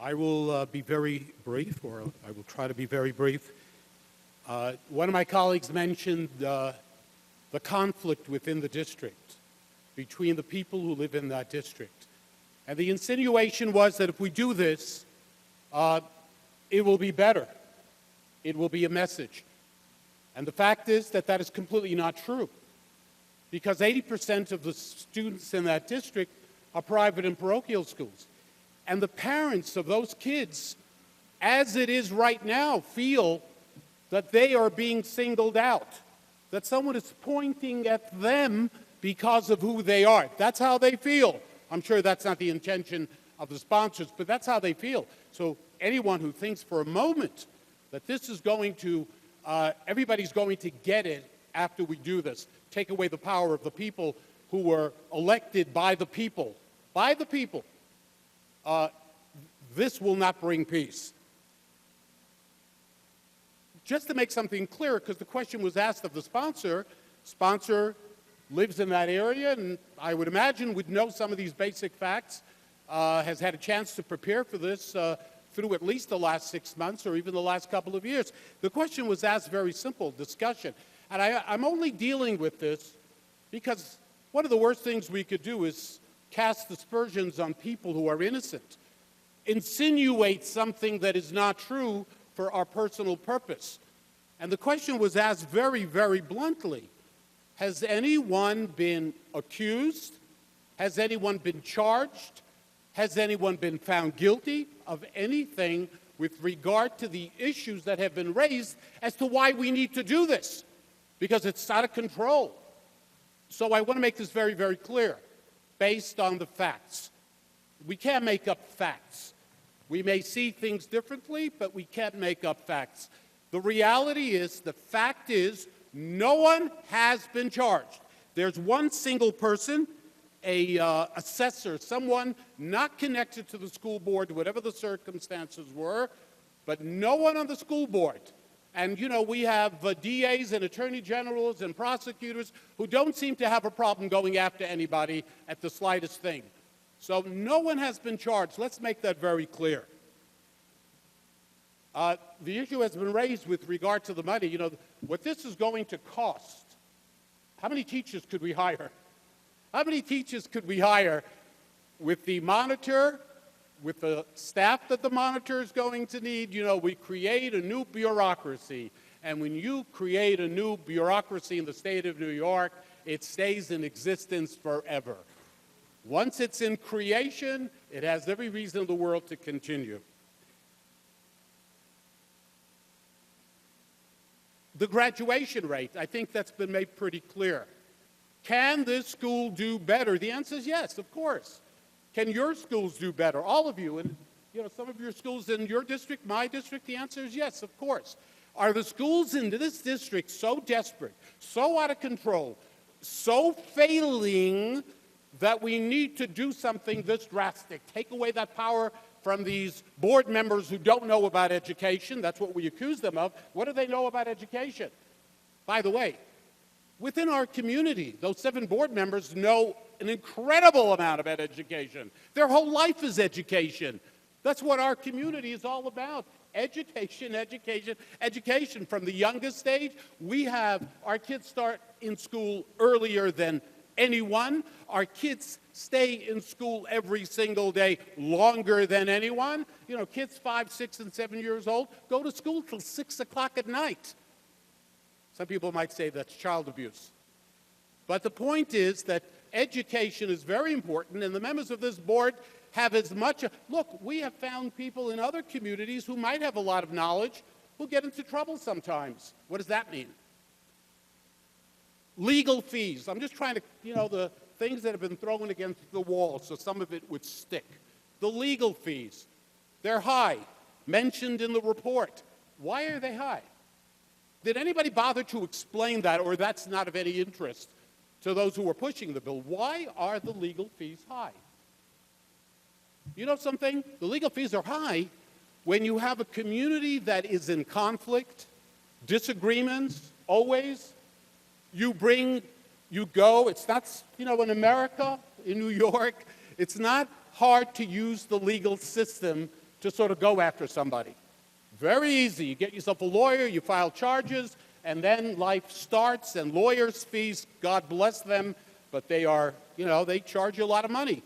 I will be very brief, or I will try to be very brief. One of my colleagues mentioned the conflict within the district between the people who live in that district. And the insinuation was that if we do this, it will be better. It will be a message. And the fact is that that is completely not true, because 80% of the students in that district are private and parochial schools. And the parents of those kids, as it is right now, feel that they are being singled out, that someone is pointing at them because of who they are. That's how they feel. I'm sure that's not the intention of the sponsors, but that's how they feel. So anyone who thinks for a moment that this is going to, everybody's going to get it after we do this, take away the power of the people who were elected by the people, this will not bring peace. Just to make something clear, because the question was asked of the sponsor lives in that area, and I would imagine would know some of these basic facts, has had a chance to prepare for this through at least the last 6 months or even the last couple of years. The question was asked very simple, discussion. And I'm only dealing with this because one of the worst things we could do is cast aspersions on people who are innocent, insinuate something that is not true for our personal purpose. And the question was asked very, very bluntly. Has anyone been accused? Has anyone been charged? Has anyone been found guilty of anything with regard to the issues that have been raised as to why we need to do this? Because it's out of control. So I want to make this very, very clear, based on the facts. We can't make up facts. We may see things differently, but we can't make up facts. The reality is, the fact is, no one has been charged. There's one single person, a assessor, someone not connected to the school board, whatever the circumstances were, but no one on the school board. And, you know, we have DAs and attorney generals and prosecutors who don't seem to have a problem going after anybody at the slightest thing. So no one has been charged. Let's make that very clear. The issue has been raised with regard to the money. You know, what this is going to cost. How many teachers could we hire? How many teachers could we hire with the monitor, with the staff that the monitor is going to need? You know, we create a new bureaucracy. And when you create a new bureaucracy in the state of New York, it stays in existence forever. Once it's in creation, it has every reason in the world to continue. The graduation rate, I think that's been made pretty clear. Can this school do better? The answer is yes, of course. Can your schools do better? All of you, and you know, some of your schools in your district, my district, the answer is yes, of course. Are the schools in this district so desperate, so out of control, so failing that we need to do something this drastic? Take away that power from these board members who don't know about education. That's what we accuse them of. What do they know about education? By the way, within our community, those 7 board members know an incredible amount about education. Their whole life is education. That's what our community is all about. Education, education, education. From the youngest age, we have our kids start in school earlier than anyone. Our kids stay in school every single day longer than anyone. You know, kids 5, 6, and 7 years old go to school till 6 o'clock at night. Some people might say that's child abuse. But the point is that education is very important, and the members of this board have as much. Look, we have found people in other communities who might have a lot of knowledge who get into trouble sometimes. What does that mean? Legal fees. I'm just trying to, you know, the things that have been thrown against the wall so some of it would stick. The legal fees, they're high, mentioned in the report. Why are they high? Did anybody bother to explain that, or that's not of any interest to those who are pushing the bill? Why are the legal fees high? You know something? The legal fees are high when you have a community that is in conflict, disagreements, always. You go. It's not, you know, in America, in New York, it's not hard to use the legal system to sort of go after somebody. Very easy. You get yourself a lawyer, you file charges, and then life starts, and lawyers' fees, God bless them, but they are, they charge you a lot of money.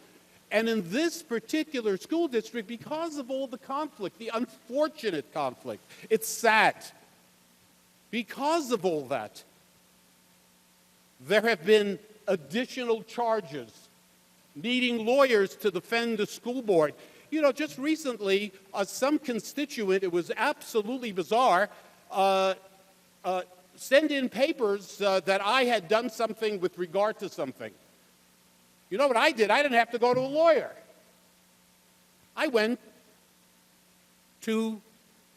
And in this particular school district, because of all the conflict, the unfortunate conflict, it's sad. Because of all that, there have been additional charges needing lawyers to defend the school board. Just recently, some constituent, it was absolutely bizarre, send in papers that I had done something with regard to something. You know what I did? I didn't have to go to a lawyer. I went to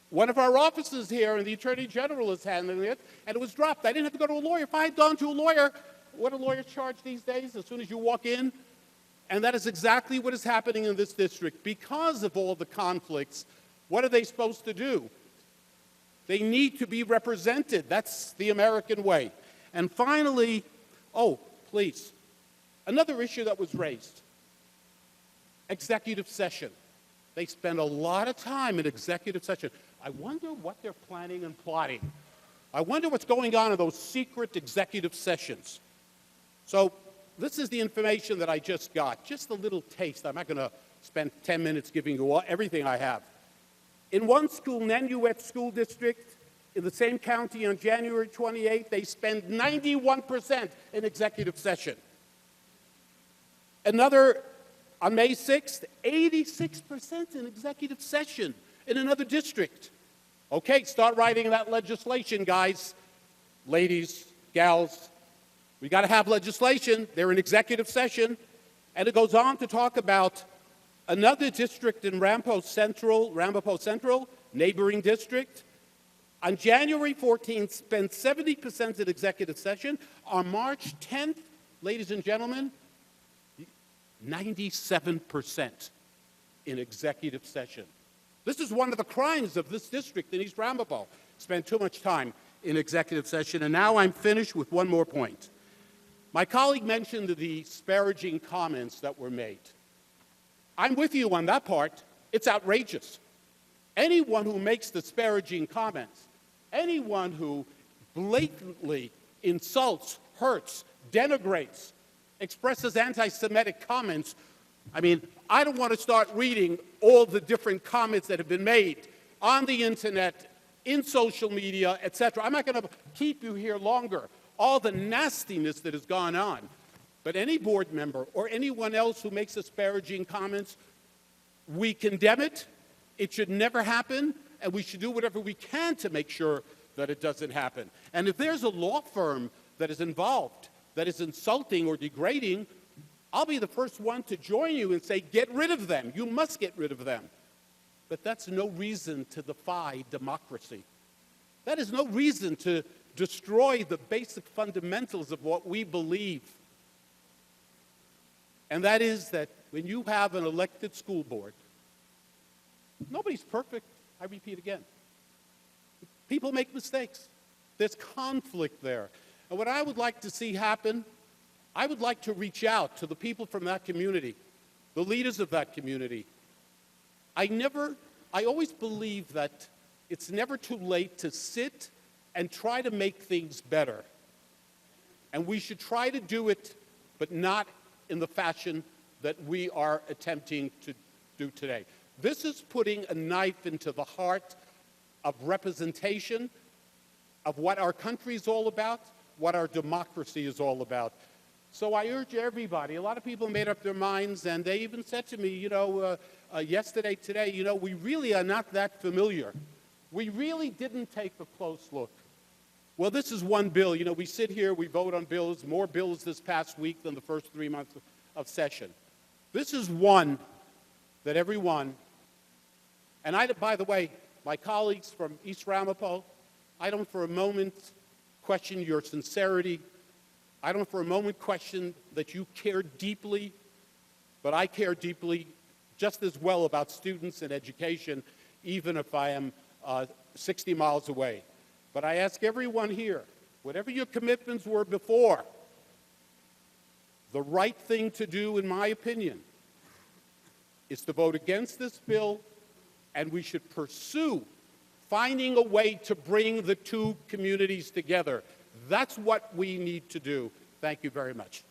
one of our offices here, and the Attorney General is handling it, and it was dropped. I didn't have to go to a lawyer. If I had gone to a lawyer, what do lawyers charge these days as soon as you walk in? And that is exactly what is happening in this district. Because of all the conflicts, what are they supposed to do? They need to be represented. That's the American way. And finally, please, another issue that was raised, executive session. They spend a lot of time in executive session. I wonder what they're planning and plotting. I wonder what's going on in those secret executive sessions. So this is the information that I just got, just a little taste. I'm not going to spend 10 minutes giving you everything I have. In one school, Nanuet School District, in the same county on January 28th, they spend 91% in executive session. Another, on May 6th, 86% in executive session in another district. Okay, start writing that legislation, guys, ladies, gals. We got to have legislation. They're in executive session. And it goes on to talk about another district in Ramapo Central, neighboring district. On January 14th, spent 70% in executive session. On March 10th, ladies and gentlemen, 97% in executive session. This is one of the crimes of this district in East Ramapo. Spent too much time in executive session. And now I'm finished with one more point. My colleague mentioned the disparaging comments that were made. I'm with you on that part. It's outrageous. Anyone who makes disparaging comments, anyone who blatantly insults, hurts, denigrates, expresses anti-Semitic comments, I don't want to start reading all the different comments that have been made on the internet, in social media, etc. I'm not going to keep you here longer. All the nastiness that has gone on. But any board member or anyone else who makes disparaging comments, we condemn it. It should never happen, and we should do whatever we can to make sure that it doesn't happen. And if there's a law firm that is involved, that is insulting or degrading, I'll be the first one to join you and say, get rid of them. You must get rid of them. But that's no reason to defy democracy. That is no reason to destroy the basic fundamentals of what we believe. And that is that when you have an elected school board, nobody's perfect, I repeat again. People make mistakes. There's conflict there. And what I would like to see happen, I would like to reach out to the people from that community, the leaders of that community. I always believe that it's never too late to sit and try to make things better. And we should try to do it, but not in the fashion that we are attempting to do today. This is putting a knife into the heart of representation, of what our country is all about, what our democracy is all about. So I urge everybody, a lot of people made up their minds, and they even said to me, yesterday, today, we really are not that familiar. We really didn't take a close look. Well, this is one bill. We sit here, we vote on bills, more bills this past week than the first 3 months of session. This is one that everyone, and by the way, my colleagues from East Ramapo, I don't for a moment question your sincerity. I don't for a moment question that you care deeply, but I care deeply just as well about students and education, even if I am 60 miles away. But I ask everyone here, whatever your commitments were before, the right thing to do, in my opinion, is to vote against this bill and we should pursue finding a way to bring the two communities together. That's what we need to do. Thank you very much.